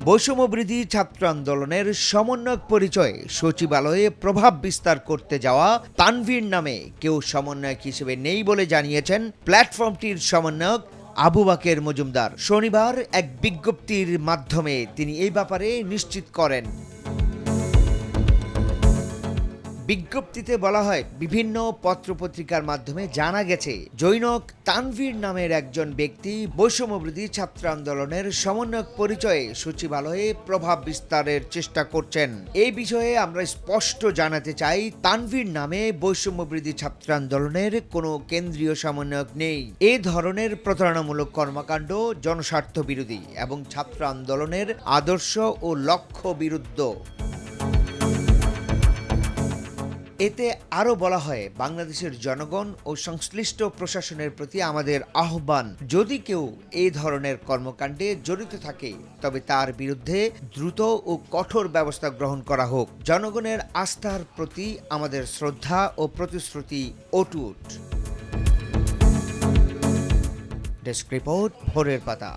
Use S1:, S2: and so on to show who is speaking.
S1: বৈষম্যবিরোধী ছাত্র আন্দোলনের সমন্বয়ক পরিচয়ে সচিবালয়ে প্রভাব বিস্তার করতে যাওয়া তানভীর নামে কেউ সমন্বয়ক হিসেবে নেই বলে জানিয়েছেন প্ল্যাটফর্মটির সমন্বয়ক আবু বাকের মজুমদার। শনিবার এক বিজ্ঞপ্তির মাধ্যমে তিনি এই ব্যাপারে নিশ্চিত করেন। বিজ্ঞপ্তিতে বলা হয়, বিভিন্ন পত্রপত্রিকার মাধ্যমে জানা গেছে জৈনক তানভীর নামের একজন ব্যক্তি বৈষম্যবিরোধী ছাত্র আন্দোলনের সমন্বয়ক পরিচয়ে সচিবালয়ে প্রভাব বিস্তারের চেষ্টা করছেন। এই বিষয়ে আমরা স্পষ্ট জানাতে চাই, তানভীর নামে বৈষম্যবিরোধী ছাত্র আন্দোলনের কোনো কেন্দ্রীয় সমন্বয়ক নেই। এ ধরনের প্রতারণামূলক কর্মকাণ্ড জনস্বার্থ বিরোধী এবং ছাত্র আন্দোলনের আদর্শ ও লক্ষ্য বিরুদ্ধ। এতে আরও বলা হয়, বাংলাদেশের জনগণ ও সংশ্লিষ্ট প্রশাসনের প্রতি আমাদের আহ্বান, যদি কেউ এই ধরনের কর্মকাণ্ডে জড়িত থাকে তবে তার বিরুদ্ধে দ্রুত ও কঠোর ব্যবস্থা গ্রহণ করা হোক। জনগণের আস্থার প্রতি আমাদের শ্রদ্ধা ও প্রতিশ্রুতি অটুট। ডেস্ক রিপোর্ট, ভোরের পাতা।